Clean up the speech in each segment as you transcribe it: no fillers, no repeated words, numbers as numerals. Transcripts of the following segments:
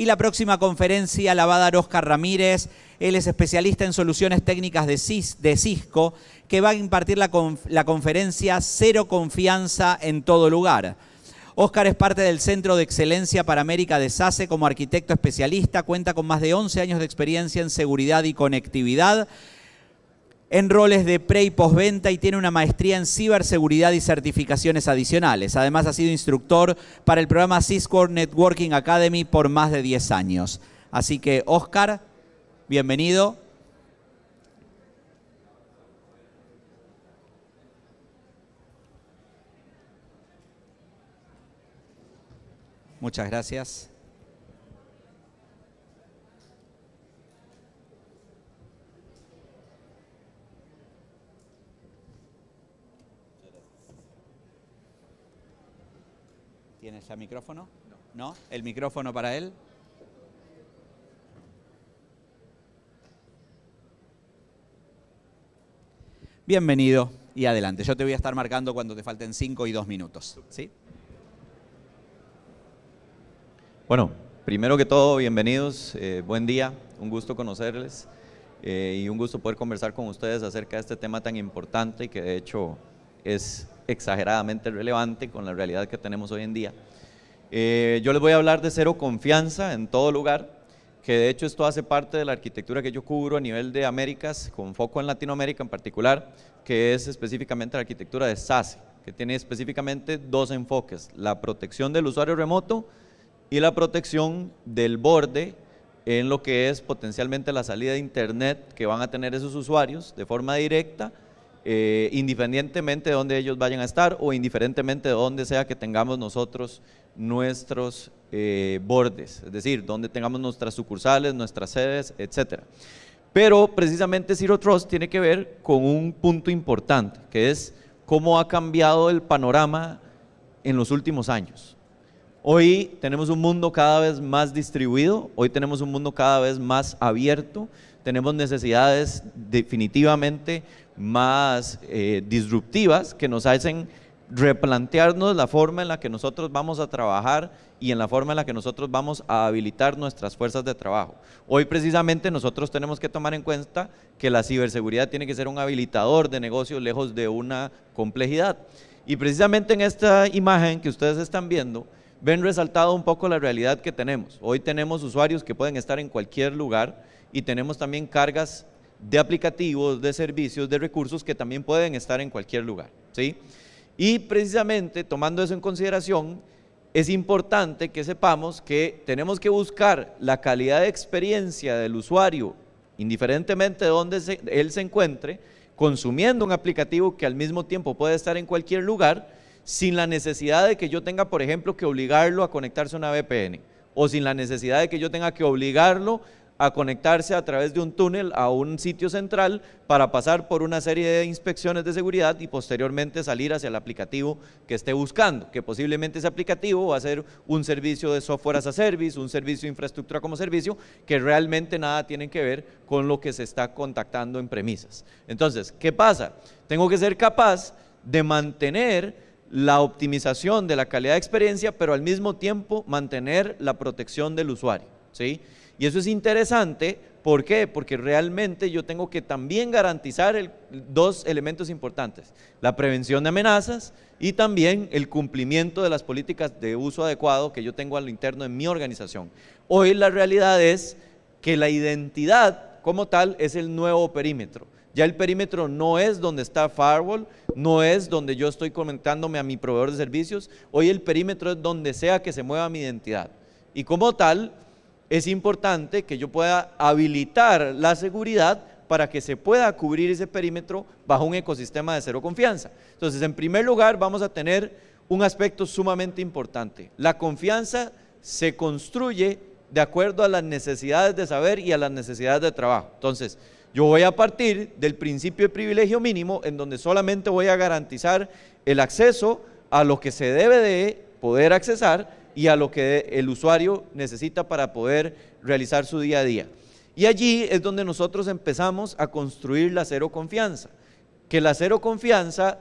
Y la próxima conferencia la va a dar Óscar Ramírez. Él es especialista en soluciones técnicas de Cisco, que va a impartir la conferencia Cero Confianza en Todo Lugar. Óscar es parte del Centro de Excelencia para América de SACE como arquitecto especialista, cuenta con más de 11 años de experiencia en seguridad y conectividad, en roles de pre y postventa, y tiene una maestría en ciberseguridad y certificaciones adicionales. Además ha sido instructor para el programa Cisco Networking Academy por más de 10 años. Así que Óscar, bienvenido. Muchas gracias. ¿Tienes el micrófono? No. ¿No? ¿El micrófono para él? Bienvenido y adelante. Yo te voy a estar marcando cuando te falten 5 y 2 minutos. ¿Sí? Bueno, primero que todo, bienvenidos, buen día, un gusto conocerles y un gusto poder conversar con ustedes acerca de este tema tan importante y que de hecho es exageradamente relevante con la realidad que tenemos hoy en día. Yo les voy a hablar de cero confianza en todo lugar, que de hecho esto hace parte de la arquitectura que yo cubro a nivel de Américas, con foco en Latinoamérica en particular, que es específicamente la arquitectura de SASE, que tiene específicamente dos enfoques: la protección del usuario remoto y la protección del borde en lo que es potencialmente la salida de internet que van a tener esos usuarios de forma directa, independientemente de dónde ellos vayan a estar o indiferentemente de dónde sea que tengamos nosotros nuestros bordes, es decir, donde tengamos nuestras sucursales, nuestras sedes, etcétera. Pero precisamente Zero Trust tiene que ver con un punto importante, que es cómo ha cambiado el panorama en los últimos años. Hoy tenemos un mundo cada vez más distribuido, hoy tenemos un mundo cada vez más abierto, tenemos necesidades definitivamente más disruptivas que nos hacen replantearnos la forma en la que nosotros vamos a trabajar y en la forma en la que nosotros vamos a habilitar nuestras fuerzas de trabajo. Hoy precisamente nosotros tenemos que tomar en cuenta que la ciberseguridad tiene que ser un habilitador de negocios lejos de una complejidad. Y precisamente en esta imagen que ustedes están viendo, ven resaltado un poco la realidad que tenemos. Hoy tenemos usuarios que pueden estar en cualquier lugar y tenemos también cargas de aplicativos, de servicios, de recursos que también pueden estar en cualquier lugar, ¿sí? Y precisamente tomando eso en consideración, es importante que sepamos que tenemos que buscar la calidad de experiencia del usuario, indiferentemente de dónde él se encuentre, consumiendo un aplicativo que al mismo tiempo puede estar en cualquier lugar, sin la necesidad de que yo tenga, por ejemplo, que obligarlo a conectarse a una VPN, o sin la necesidad de que yo tenga que obligarlo a conectarse a través de un túnel a un sitio central para pasar por una serie de inspecciones de seguridad y posteriormente salir hacia el aplicativo que esté buscando, que posiblemente ese aplicativo va a ser un servicio de software as a service, un servicio de infraestructura como servicio, que realmente nada tiene que ver con lo que se está contactando en premisas. Entonces, ¿qué pasa? Tengo que ser capaz de mantener la optimización de la calidad de experiencia, pero al mismo tiempo mantener la protección del usuario, ¿sí? Y eso es interesante, ¿por qué? Porque realmente yo tengo que también garantizar dos elementos importantes: la prevención de amenazas y también el cumplimiento de las políticas de uso adecuado que yo tengo al interno de mi organización. Hoy la realidad es que la identidad como tal es el nuevo perímetro. Ya el perímetro no es donde está firewall, no es donde yo estoy conectándome a mi proveedor de servicios. Hoy el perímetro es donde sea que se mueva mi identidad. Y como tal, es importante que yo pueda habilitar la seguridad para que se pueda cubrir ese perímetro bajo un ecosistema de cero confianza. Entonces, en primer lugar, vamos a tener un aspecto sumamente importante. La confianza se construye de acuerdo a las necesidades de saber y a las necesidades de trabajo. Entonces, yo voy a partir del principio de privilegio mínimo, en donde solamente voy a garantizar el acceso a lo que se debe de poder accesar y a lo que el usuario necesita para poder realizar su día a día. Y allí es donde nosotros empezamos a construir la cero confianza, que la cero confianza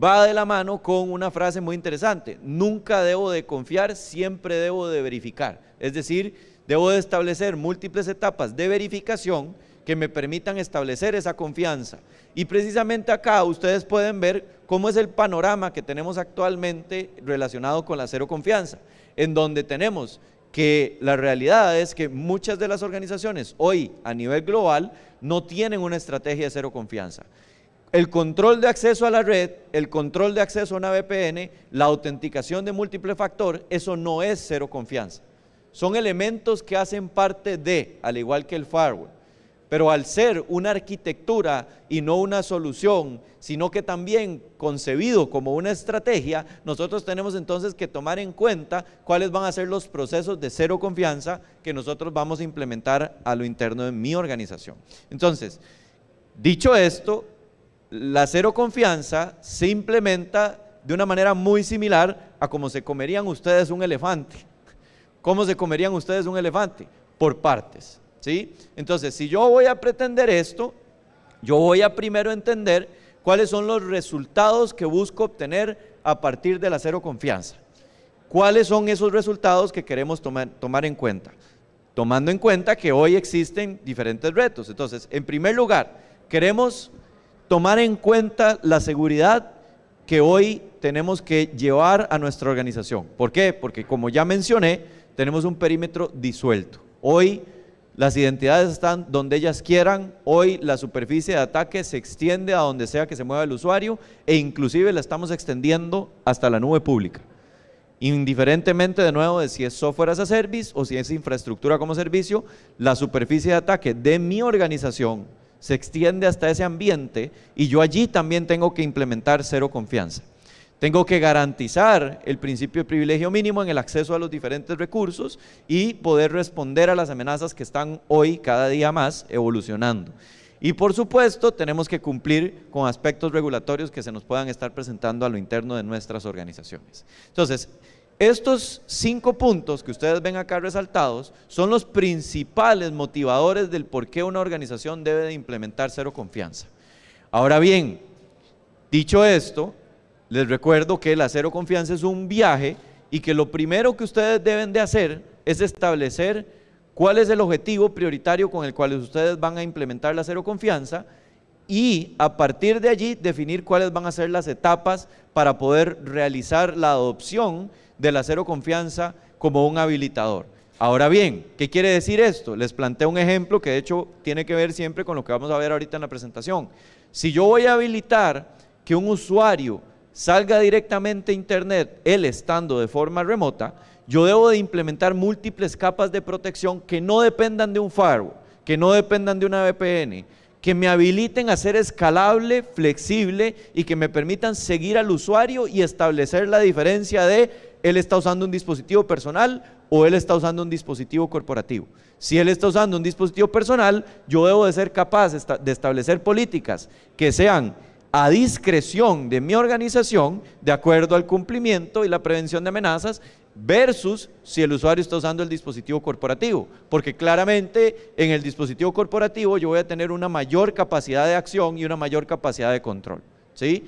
va de la mano con una frase muy interesante: nunca debo de confiar, siempre debo de verificar. Es decir, debo de establecer múltiples etapas de verificación que me permitan establecer esa confianza. Y precisamente acá ustedes pueden ver cómo es el panorama que tenemos actualmente relacionado con la cero confianza, en donde tenemos que la realidad es que muchas de las organizaciones hoy a nivel global no tienen una estrategia de cero confianza. El control de acceso a la red, el control de acceso a una VPN, la autenticación de múltiple factor, eso no es cero confianza. Son elementos que hacen parte de, al igual que el firewall. Pero al ser una arquitectura y no una solución, sino que también concebido como una estrategia, nosotros tenemos entonces que tomar en cuenta cuáles van a ser los procesos de cero confianza que nosotros vamos a implementar a lo interno de mi organización. Entonces, dicho esto, la cero confianza se implementa de una manera muy similar a cómo se comerían ustedes un elefante. ¿Cómo se comerían ustedes un elefante? Por partes. ¿Sí? Entonces, si yo voy a pretender esto, yo voy a primero entender cuáles son los resultados que busco obtener a partir de la cero confianza. ¿Cuáles son esos resultados que queremos tomar en cuenta? Tomando en cuenta que hoy existen diferentes retos. Entonces, en primer lugar, queremos tomar en cuenta la seguridad que hoy tenemos que llevar a nuestra organización. ¿Por qué? Porque como ya mencioné, tenemos un perímetro disuelto. Hoy las identidades están donde ellas quieran, hoy la superficie de ataque se extiende a donde sea que se mueva el usuario e inclusive la estamos extendiendo hasta la nube pública. Indiferentemente de nuevo de si es software as a service o si es infraestructura como servicio, la superficie de ataque de mi organización se extiende hasta ese ambiente y yo allí también tengo que implementar cero confianza. Tengo que garantizar el principio de privilegio mínimo en el acceso a los diferentes recursos y poder responder a las amenazas que están hoy cada día más evolucionando. Y por supuesto tenemos que cumplir con aspectos regulatorios que se nos puedan estar presentando a lo interno de nuestras organizaciones. Entonces, estos 5 puntos que ustedes ven acá resaltados son los principales motivadores del por qué una organización debe de implementar cero confianza. Ahora bien, dicho esto, les recuerdo que la cero confianza es un viaje y que lo primero que ustedes deben de hacer es establecer cuál es el objetivo prioritario con el cual ustedes van a implementar la cero confianza y a partir de allí definir cuáles van a ser las etapas para poder realizar la adopción de la cero confianza como un habilitador. Ahora bien, ¿qué quiere decir esto? Les planteo un ejemplo que de hecho tiene que ver siempre con lo que vamos a ver ahorita en la presentación. Si yo voy a habilitar que un usuario salga directamente a internet, él estando de forma remota, yo debo de implementar múltiples capas de protección que no dependan de un firewall, que no dependan de una VPN, que me habiliten a ser escalable, flexible y que me permitan seguir al usuario y establecer la diferencia de él está usando un dispositivo personal o él está usando un dispositivo corporativo. Si él está usando un dispositivo personal, yo debo de ser capaz de establecer políticas que sean a discreción de mi organización, de acuerdo al cumplimiento y la prevención de amenazas, versus si el usuario está usando el dispositivo corporativo, porque claramente en el dispositivo corporativo yo voy a tener una mayor capacidad de acción y una mayor capacidad de control, ¿sí?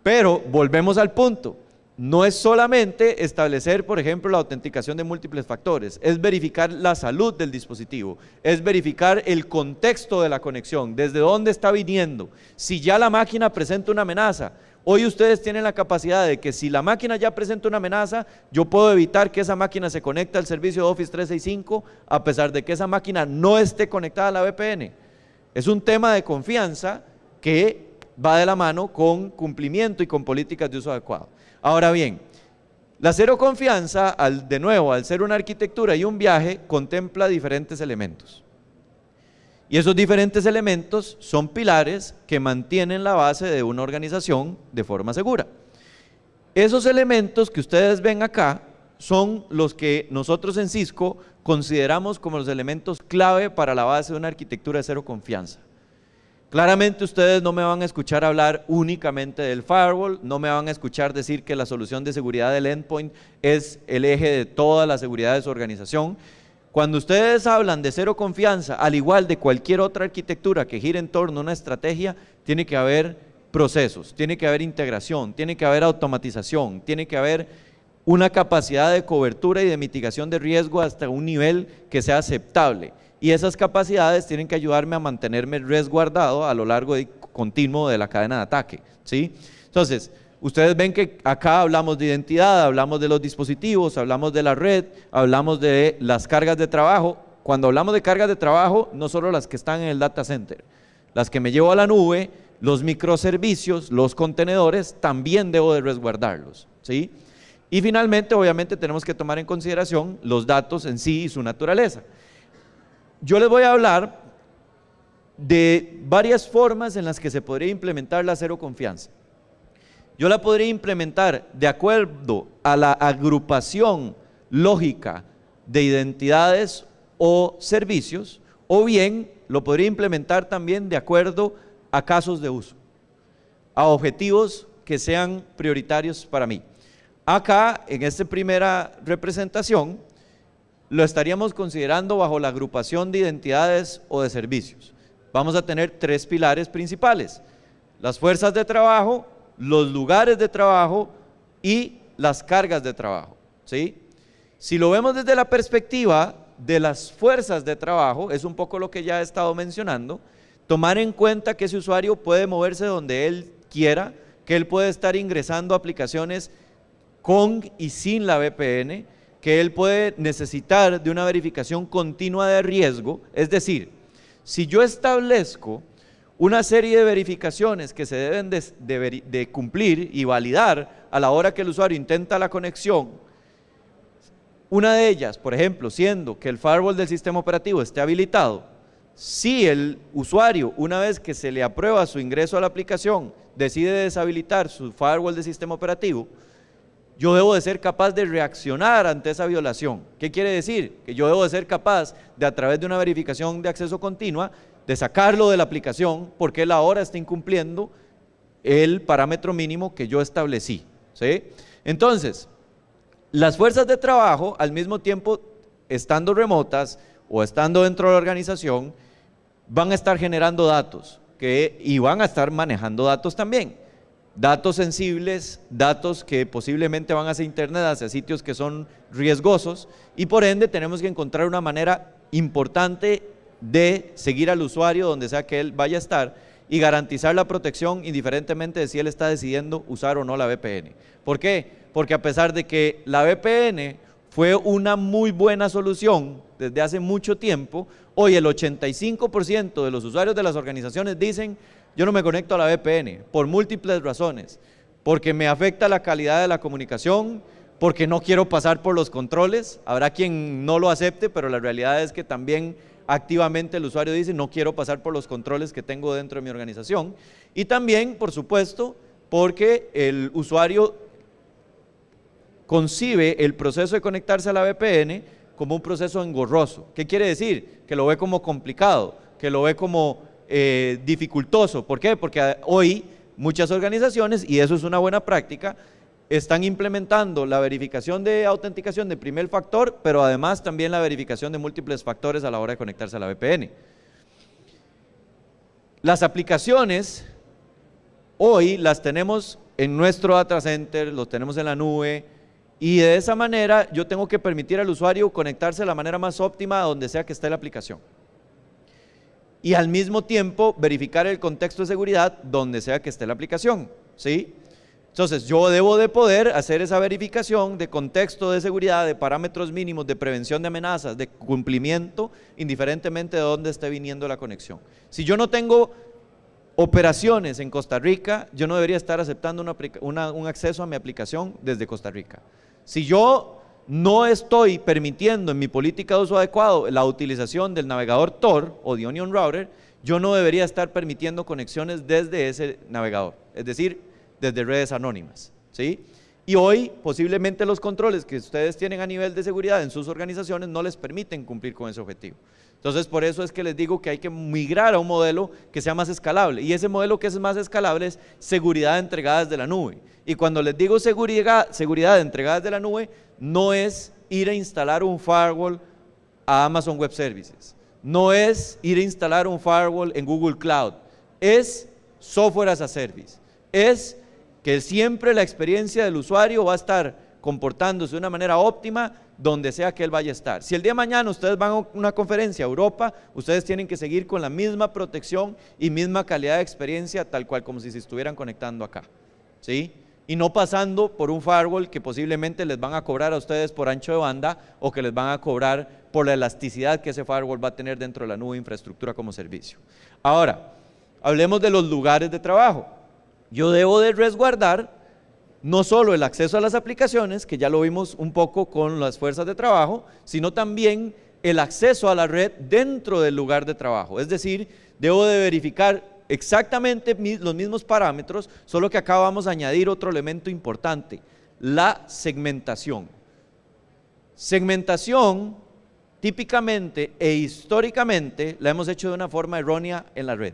Pero volvemos al punto. No es solamente establecer, por ejemplo, la autenticación de múltiples factores, es verificar la salud del dispositivo, es verificar el contexto de la conexión, desde dónde está viniendo, si ya la máquina presenta una amenaza. Hoy ustedes tienen la capacidad de que si la máquina ya presenta una amenaza, yo puedo evitar que esa máquina se conecte al servicio de Office 365 a pesar de que esa máquina no esté conectada a la VPN. Es un tema de confianza que va de la mano con cumplimiento y con políticas de uso adecuado. Ahora bien, la cero confianza, de nuevo, al ser una arquitectura y un viaje, contempla diferentes elementos. Y esos diferentes elementos son pilares que mantienen la base de una organización de forma segura. Esos elementos que ustedes ven acá son los que nosotros en Cisco consideramos como los elementos clave para la base de una arquitectura de cero confianza. Claramente ustedes no me van a escuchar hablar únicamente del firewall, no me van a escuchar decir que la solución de seguridad del endpoint es el eje de toda la seguridad de su organización. Cuando ustedes hablan de cero confianza, al igual de cualquier otra arquitectura que gire en torno a una estrategia, tiene que haber procesos, tiene que haber integración, tiene que haber automatización, tiene que haber una capacidad de cobertura y de mitigación de riesgo hasta un nivel que sea aceptable. Y esas capacidades tienen que ayudarme a mantenerme resguardado a lo largo y continuo de la cadena de ataque, ¿sí? Entonces, ustedes ven que acá hablamos de identidad, hablamos de los dispositivos, hablamos de la red, hablamos de las cargas de trabajo. Cuando hablamos de cargas de trabajo, no solo las que están en el data center, las que me llevo a la nube, los microservicios, los contenedores, también debo de resguardarlos, ¿sí? Y finalmente, obviamente, tenemos que tomar en consideración los datos en sí y su naturaleza. Yo les voy a hablar de varias formas en las que se podría implementar la cero confianza. Yo la podría implementar de acuerdo a la agrupación lógica de identidades o servicios, o bien lo podría implementar también de acuerdo a casos de uso, a objetivos que sean prioritarios para mí. Acá, en esta primera representación, lo estaríamos considerando bajo la agrupación de identidades o de servicios. Vamos a tener tres pilares principales: las fuerzas de trabajo, los lugares de trabajo y las cargas de trabajo, ¿sí? Si lo vemos desde la perspectiva de las fuerzas de trabajo, es un poco lo que ya he estado mencionando, tomar en cuenta que ese usuario puede moverse donde él quiera, que él puede estar ingresando aplicaciones con y sin la VPN, que él puede necesitar de una verificación continua de riesgo. Es decir, si yo establezco una serie de verificaciones que se deben de cumplir y validar a la hora que el usuario intenta la conexión, una de ellas, por ejemplo, siendo que el firewall del sistema operativo esté habilitado, si el usuario, una vez que se le aprueba su ingreso a la aplicación, decide deshabilitar su firewall del sistema operativo, yo debo de ser capaz de reaccionar ante esa violación. ¿Qué quiere decir? Que yo debo de ser capaz de, a través de una verificación de acceso continua, de sacarlo de la aplicación porque él ahora está incumpliendo el parámetro mínimo que yo establecí, ¿sí? Entonces, las fuerzas de trabajo, al mismo tiempo, estando remotas o estando dentro de la organización, van a estar generando datos y van a estar manejando datos también. Datos sensibles, datos que posiblemente van hacia internet, hacia sitios que son riesgosos, y por ende tenemos que encontrar una manera importante de seguir al usuario donde sea que él vaya a estar y garantizar la protección indiferentemente de si él está decidiendo usar o no la VPN. ¿Por qué? Porque a pesar de que la VPN fue una muy buena solución desde hace mucho tiempo, hoy el 85% de los usuarios de las organizaciones dicen: yo no me conecto a la VPN por múltiples razones, porque me afecta la calidad de la comunicación, porque no quiero pasar por los controles. Habrá quien no lo acepte, pero la realidad es que también activamente el usuario dice: no quiero pasar por los controles que tengo dentro de mi organización. Y también, por supuesto, porque el usuario concibe el proceso de conectarse a la VPN como un proceso engorroso. ¿Qué quiere decir? Que lo ve como complicado, que lo ve como dificultoso. ¿Por qué? Porque hoy muchas organizaciones, y eso es una buena práctica, están implementando la verificación de autenticación de primer factor, pero además también la verificación de múltiples factores a la hora de conectarse a la VPN. Las aplicaciones hoy las tenemos en nuestro data center, los tenemos en la nube, y de esa manera yo tengo que permitir al usuario conectarse de la manera más óptima a donde sea que esté la aplicación. Y al mismo tiempo verificar el contexto de seguridad donde sea que esté la aplicación, ¿sí? Entonces yo debo de poder hacer esa verificación de contexto de seguridad, de parámetros mínimos, de prevención de amenazas, de cumplimiento, indiferentemente de dónde esté viniendo la conexión. Si yo no tengo operaciones en Costa Rica, yo no debería estar aceptando un acceso a mi aplicación desde Costa Rica. Si yo no estoy permitiendo en mi política de uso adecuado la utilización del navegador Tor o de Onion Router, yo no debería estar permitiendo conexiones desde ese navegador, es decir, desde redes anónimas, ¿sí? Y hoy posiblemente los controles que ustedes tienen a nivel de seguridad en sus organizaciones no les permiten cumplir con ese objetivo. Entonces, por eso es que les digo que hay que migrar a un modelo que sea más escalable, y ese modelo que es más escalable es seguridad entregada desde la nube. Y cuando les digo seguridad entregada desde la nube, no es ir a instalar un firewall a Amazon Web Services, no es ir a instalar un firewall en Google Cloud, es software as a service, es que siempre la experiencia del usuario va a estar comportándose de una manera óptima donde sea que él vaya a estar. Si el día de mañana ustedes van a una conferencia a Europa, ustedes tienen que seguir con la misma protección y misma calidad de experiencia, tal cual como si se estuvieran conectando acá, ¿sí? Y no pasando por un firewall que posiblemente les van a cobrar a ustedes por ancho de banda o que les van a cobrar por la elasticidad que ese firewall va a tener dentro de la nube de infraestructura como servicio. Ahora, hablemos de los lugares de trabajo. Yo debo de resguardar no solo el acceso a las aplicaciones, que ya lo vimos un poco con las fuerzas de trabajo, sino también el acceso a la red dentro del lugar de trabajo. Es decir, debo de verificar exactamente los mismos parámetros, solo que acá vamos a añadir otro elemento importante, la segmentación. Segmentación, típicamente e históricamente, la hemos hecho de una forma errónea en la red.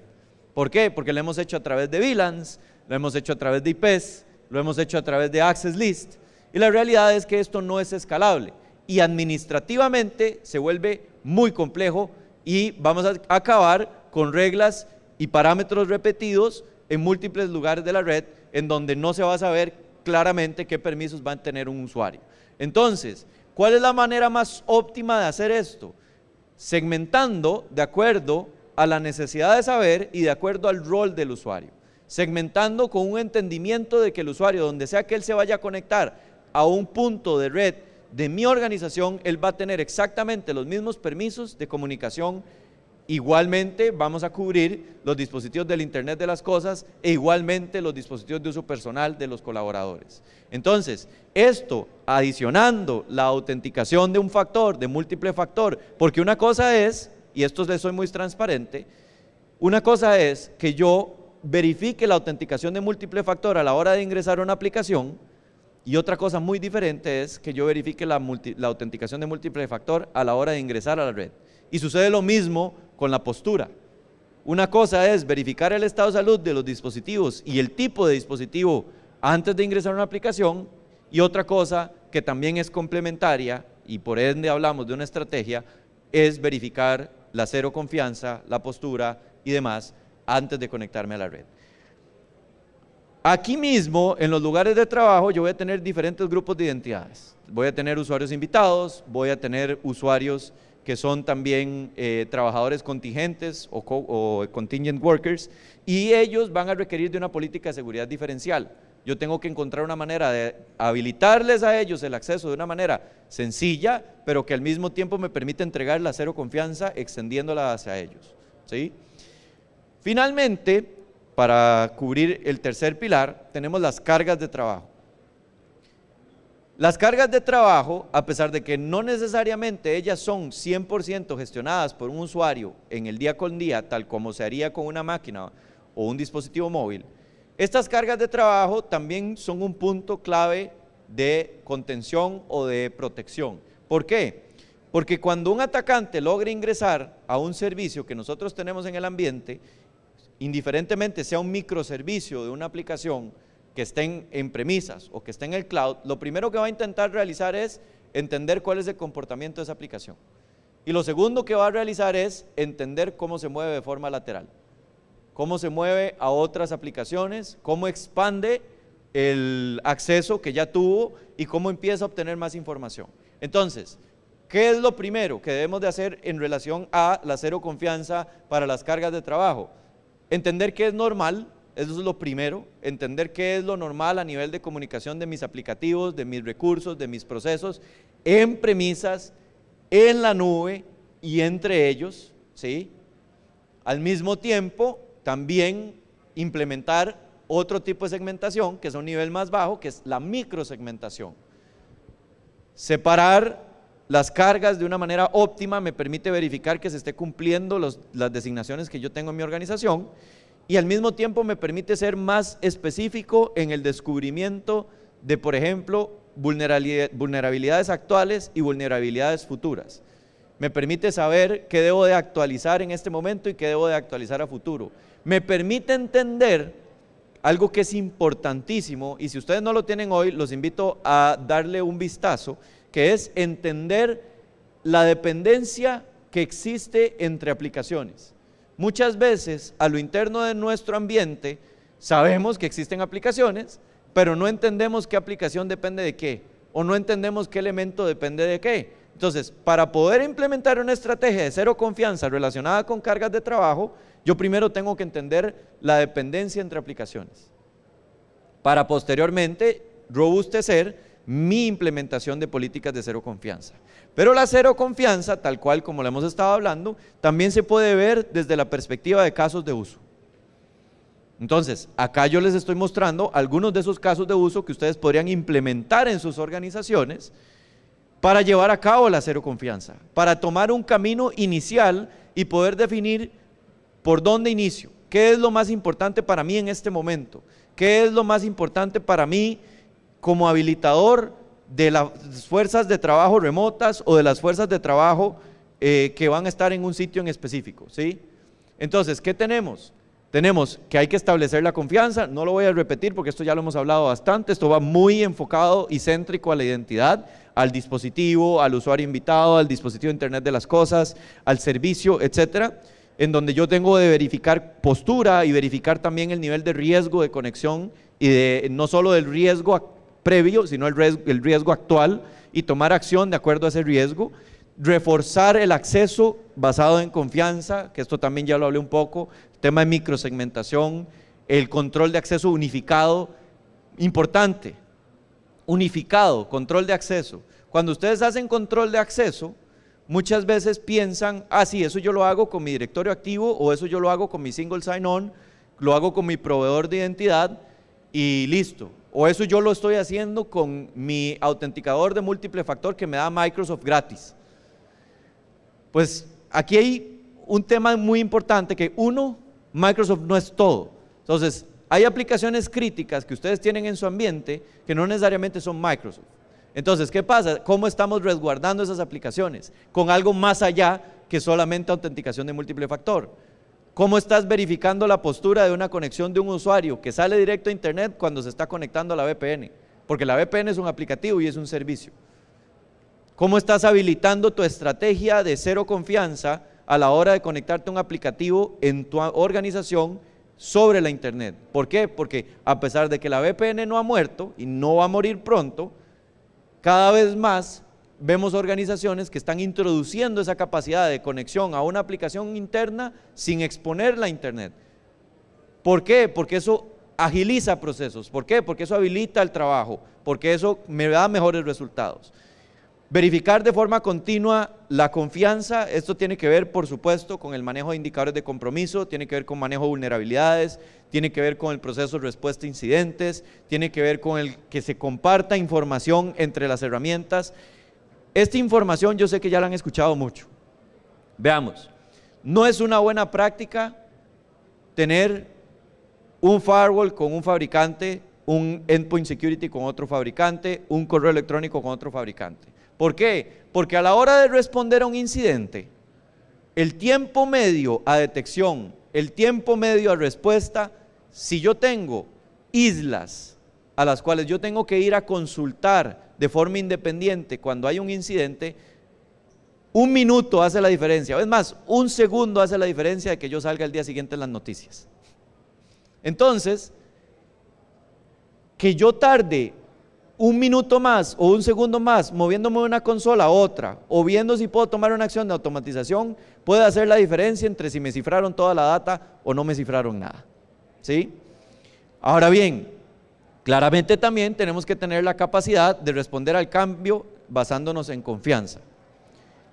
¿Por qué? Porque la hemos hecho a través de VLANs, lo hemos hecho a través de IPs, lo hemos hecho a través de Access List, y la realidad es que esto no es escalable, y administrativamente se vuelve muy complejo, y vamos a acabar con reglas y parámetros repetidos en múltiples lugares de la red, en donde no se va a saber claramente qué permisos va a tener un usuario. Entonces, ¿cuál es la manera más óptima de hacer esto? Segmentando de acuerdo a la necesidad de saber y de acuerdo al rol del usuario. Segmentando con un entendimiento de que el usuario, donde sea que él se vaya a conectar a un punto de red de mi organización, él va a tener exactamente los mismos permisos de comunicación. Igualmente vamos a cubrir los dispositivos del Internet de las cosas e igualmente los dispositivos de uso personal de los colaboradores. Entonces, esto adicionando la autenticación de un factor, de múltiple factor, porque una cosa es, y esto les soy muy transparente, una cosa es que yo verifique la autenticación de múltiple factor a la hora de ingresar a una aplicación, y otra cosa muy diferente es que yo verifique la autenticación de múltiple factor a la hora de ingresar a la red. Y sucede lo mismo con la postura. Una cosa es verificar el estado de salud de los dispositivos y el tipo de dispositivo antes de ingresar a una aplicación, y otra cosa que también es complementaria y por ende hablamos de una estrategia, es verificar la cero confianza, la postura y demás antes de conectarme a la red. Aquí mismo, en los lugares de trabajo, yo voy a tener diferentes grupos de identidades. Voy a tener usuarios invitados, voy a tener usuarios que son también trabajadores contingentes o contingent workers, y ellos van a requerir de una política de seguridad diferencial. Yo tengo que encontrar una manera de habilitarles a ellos el acceso de una manera sencilla, pero que al mismo tiempo me permite entregar la cero confianza extendiéndola hacia ellos, ¿sí? Finalmente, para cubrir el tercer pilar, tenemos las cargas de trabajo. Las cargas de trabajo, a pesar de que no necesariamente ellas son 100% gestionadas por un usuario en el día con día, tal como se haría con una máquina o un dispositivo móvil, estas cargas de trabajo también son un punto clave de contención o de protección. ¿Por qué? Porque cuando un atacante logra ingresar a un servicio que nosotros tenemos en el ambiente, indiferentemente sea un microservicio de una aplicación que estén en premisas o que esté en el cloud, lo primero que va a intentar realizar es entender cuál es el comportamiento de esa aplicación. Y lo segundo que va a realizar es entender cómo se mueve de forma lateral, cómo se mueve a otras aplicaciones, cómo expande el acceso que ya tuvo y cómo empieza a obtener más información. Entonces, ¿qué es lo primero que debemos de hacer en relación a la cero confianza para las cargas de trabajo? Entender qué es normal. Eso es lo primero, entender qué es lo normal a nivel de comunicación de mis aplicativos, de mis recursos, de mis procesos, en premisas, en la nube y entre ellos, ¿sí? Al mismo tiempo, también implementar otro tipo de segmentación, que es a un nivel más bajo, que es la microsegmentación. Separar las cargas de una manera óptima me permite verificar que se esté cumpliendo las designaciones que yo tengo en mi organización, y al mismo tiempo me permite ser más específico en el descubrimiento de, por ejemplo, vulnerabilidades actuales y vulnerabilidades futuras. Me permite saber qué debo de actualizar en este momento y qué debo de actualizar a futuro. Me permite entender algo que es importantísimo, y si ustedes no lo tienen hoy, los invito a darle un vistazo, que es entender la dependencia que existe entre aplicaciones. Muchas veces a lo interno de nuestro ambiente sabemos que existen aplicaciones, pero no entendemos qué aplicación depende de qué, o no entendemos qué elemento depende de qué. Entonces, para poder implementar una estrategia de cero confianza relacionada con cargas de trabajo, yo primero tengo que entender la dependencia entre aplicaciones, para posteriormente robustecer mi implementación de políticas de cero confianza. Pero la cero confianza, tal cual como lo hemos estado hablando, también se puede ver desde la perspectiva de casos de uso. Entonces, acá yo les estoy mostrando algunos de esos casos de uso que ustedes podrían implementar en sus organizaciones para llevar a cabo la cero confianza, para tomar un camino inicial y poder definir por dónde inicio, qué es lo más importante para mí en este momento, qué es lo más importante para mí como habilitador de las fuerzas de trabajo remotas o de las fuerzas de trabajo que van a estar en un sitio en específico, ¿sí? Entonces, ¿qué tenemos? Tenemos que hay que establecer la confianza, no lo voy a repetir porque esto ya lo hemos hablado bastante, esto va muy enfocado y céntrico a la identidad, al dispositivo, al usuario invitado, al dispositivo de Internet de las cosas, al servicio, etcétera, en donde yo tengo de verificar postura y verificar también el nivel de riesgo de conexión y de no solo del riesgo previo, sino el riesgo actual y tomar acción de acuerdo a ese riesgo. Reforzar el acceso basado en confianza, que esto también ya lo hablé un poco, tema de microsegmentación, el control de acceso unificado, importante, unificado, control de acceso. Cuando ustedes hacen control de acceso, muchas veces piensan, ah sí, eso yo lo hago con mi directorio activo o eso yo lo hago con mi single sign-on, lo hago con mi proveedor de identidad y listo. O eso yo lo estoy haciendo con mi autenticador de múltiple factor que me da Microsoft gratis. Pues aquí hay un tema muy importante que uno, Microsoft no es todo. Entonces, hay aplicaciones críticas que ustedes tienen en su ambiente que no necesariamente son Microsoft. Entonces, ¿qué pasa? ¿Cómo estamos resguardando esas aplicaciones? Con algo más allá que solamente autenticación de múltiple factor. ¿Cómo estás verificando la postura de una conexión de un usuario que sale directo a Internet cuando se está conectando a la VPN? Porque la VPN es un aplicativo y es un servicio. ¿Cómo estás habilitando tu estrategia de cero confianza a la hora de conectarte a un aplicativo en tu organización sobre la Internet? ¿Por qué? Porque a pesar de que la VPN no ha muerto y no va a morir pronto, cada vez más vemos organizaciones que están introduciendo esa capacidad de conexión a una aplicación interna sin exponerla a Internet. ¿Por qué? Porque eso agiliza procesos. ¿Por qué? Porque eso habilita el trabajo, porque eso me da mejores resultados. Verificar de forma continua la confianza, esto tiene que ver por supuesto con el manejo de indicadores de compromiso, tiene que ver con manejo de vulnerabilidades, tiene que ver con el proceso de respuesta a incidentes, tiene que ver con el que se comparta información entre las herramientas. Esta información yo sé que ya la han escuchado mucho. Veamos, no es una buena práctica tener un firewall con un fabricante, un endpoint security con otro fabricante, un correo electrónico con otro fabricante. ¿Por qué? Porque a la hora de responder a un incidente, el tiempo medio a detección, el tiempo medio a respuesta, si yo tengo islas a las cuales yo tengo que ir a consultar de forma independiente cuando hay un incidente, un minuto hace la diferencia, es más, un segundo hace la diferencia de que yo salga el día siguiente en las noticias. Entonces, que yo tarde un minuto más o un segundo más moviéndome de una consola a otra o viendo si puedo tomar una acción de automatización puede hacer la diferencia entre si me cifraron toda la data o no me cifraron nada, ¿sí? Ahora bien, claramente también tenemos que tener la capacidad de responder al cambio basándonos en confianza,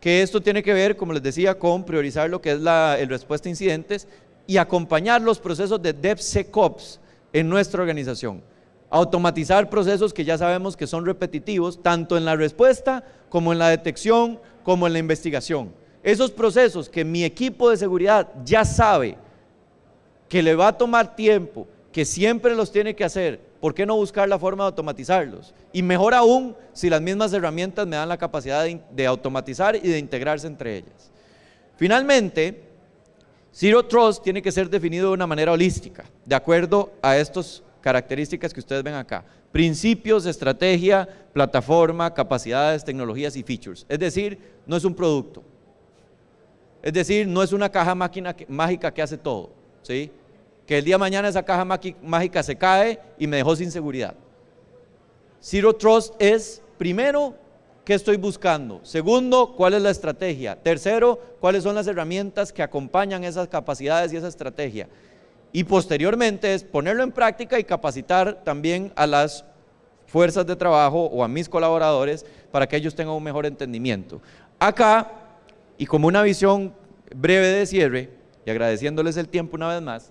que esto tiene que ver, como les decía, con priorizar lo que es el respuesta a incidentes y acompañar los procesos de DevSecOps en nuestra organización. Automatizar procesos que ya sabemos que son repetitivos, tanto en la respuesta como en la detección, como en la investigación. Esos procesos que mi equipo de seguridad ya sabe que le va a tomar tiempo, que siempre los tiene que hacer, ¿por qué no buscar la forma de automatizarlos? Y mejor aún, si las mismas herramientas me dan la capacidad de automatizar y de integrarse entre ellas. Finalmente, Zero Trust tiene que ser definido de una manera holística, de acuerdo a estos características que ustedes ven acá: principios, estrategia, plataforma, capacidades, tecnologías y features. Es decir, no es un producto, es decir, no es una caja mágica que hace todo, ¿sí? Que el día de mañana esa caja mágica se cae y me dejó sin seguridad. Zero Trust es primero, ¿qué estoy buscando? Segundo, ¿cuál es la estrategia? Tercero, ¿cuáles son las herramientas que acompañan esas capacidades y esa estrategia? Y posteriormente es ponerlo en práctica y capacitar también a las fuerzas de trabajo o a mis colaboradores para que ellos tengan un mejor entendimiento. Acá, y como una visión breve de cierre, y agradeciéndoles el tiempo una vez más,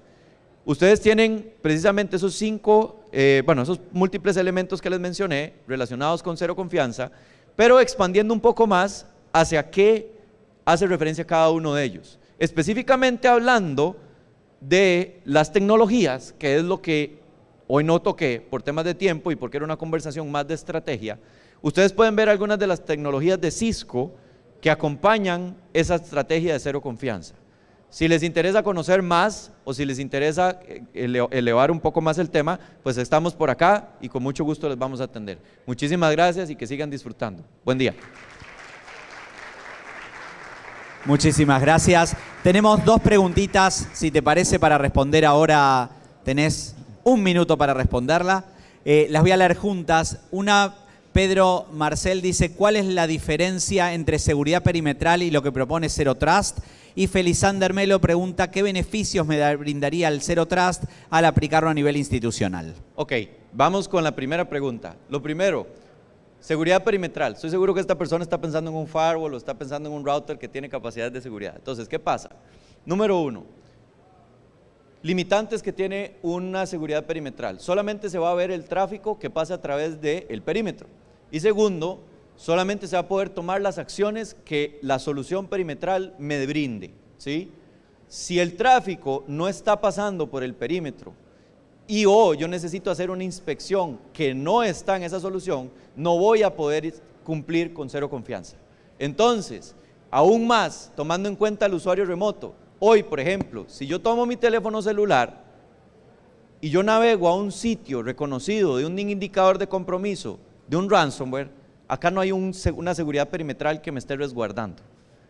ustedes tienen precisamente esos esos múltiples elementos que les mencioné relacionados con cero confianza, pero expandiendo un poco más hacia qué hace referencia cada uno de ellos. Específicamente hablando de las tecnologías, que es lo que hoy no toqué por temas de tiempo y porque era una conversación más de estrategia, ustedes pueden ver algunas de las tecnologías de Cisco que acompañan esa estrategia de cero confianza. Si les interesa conocer más o si les interesa elevar un poco más el tema, pues estamos por acá y con mucho gusto les vamos a atender. Muchísimas gracias y que sigan disfrutando. Buen día. Muchísimas gracias. Tenemos 2 preguntitas, si te parece, para responder ahora. Tenés 1 minuto para responderla. Las voy a leer juntas. Una, Pedro Marcel dice, ¿cuál es la diferencia entre seguridad perimetral y lo que propone Zero Trust? Y Felisander Melo pregunta, ¿qué beneficios me brindaría el Zero Trust al aplicarlo a nivel institucional? Ok, vamos con la primera pregunta. Lo primero, seguridad perimetral. Estoy seguro que esta persona está pensando en un firewall o está pensando en un router que tiene capacidades de seguridad. Entonces, ¿qué pasa? Número 1, limitantes que tiene una seguridad perimetral. Solamente se va a ver el tráfico que pasa a través del perímetro. Y segundo, solamente se va a poder tomar las acciones que la solución perimetral me brinde, ¿sí? Si el tráfico no está pasando por el perímetro y yo necesito hacer una inspección que no está en esa solución, no voy a poder cumplir con cero confianza. Entonces, aún más, tomando en cuenta el usuario remoto, hoy, por ejemplo, si yo tomo mi teléfono celular y yo navego a un sitio reconocido de un indicador de compromiso de un ransomware, acá no hay una seguridad perimetral que me esté resguardando.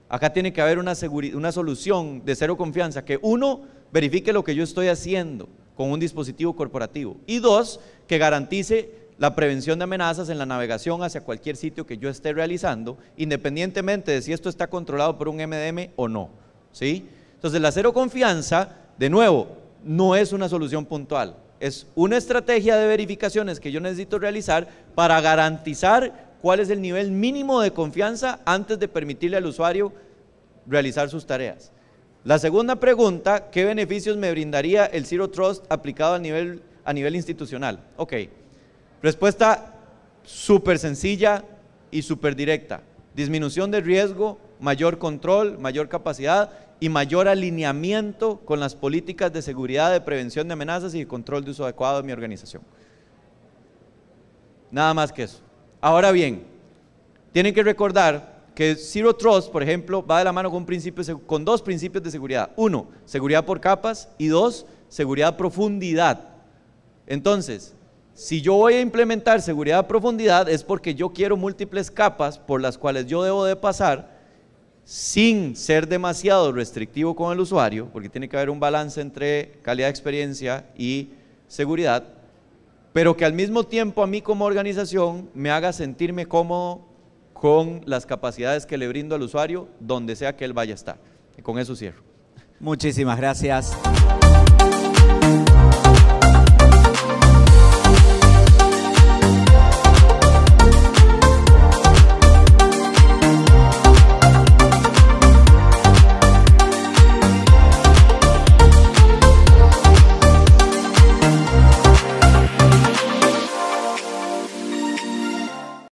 Acá tiene que haber una solución de cero confianza que, 1, verifique lo que yo estoy haciendo con un dispositivo corporativo y 2, que garantice la prevención de amenazas en la navegación hacia cualquier sitio que yo esté realizando, independientemente de si esto está controlado por un MDM o no, ¿sí? Entonces, la cero confianza, de nuevo, no es una solución puntual, es una estrategia de verificaciones que yo necesito realizar para garantizar cuál es el nivel mínimo de confianza antes de permitirle al usuario realizar sus tareas. La segunda pregunta, ¿qué beneficios me brindaría el Zero Trust aplicado a nivel institucional? Ok, respuesta súper sencilla y súper directa. Disminución de riesgo, mayor control, mayor capacidad y mayor alineamiento con las políticas de seguridad, de prevención de amenazas y de control de uso adecuado de mi organización. Nada más que eso. Ahora bien, tienen que recordar que Zero Trust, por ejemplo, va de la mano con 2 principios de seguridad. 1, seguridad por capas y 2, seguridad a profundidad. Entonces, si yo voy a implementar seguridad a profundidad es porque yo quiero múltiples capas por las cuales yo debo de pasar sin ser demasiado restrictivo con el usuario, porque tiene que haber un balance entre calidad de experiencia y seguridad, pero que al mismo tiempo a mí como organización me haga sentirme cómodo con las capacidades que le brindo al usuario donde sea que él vaya a estar. Y con eso cierro. Muchísimas gracias.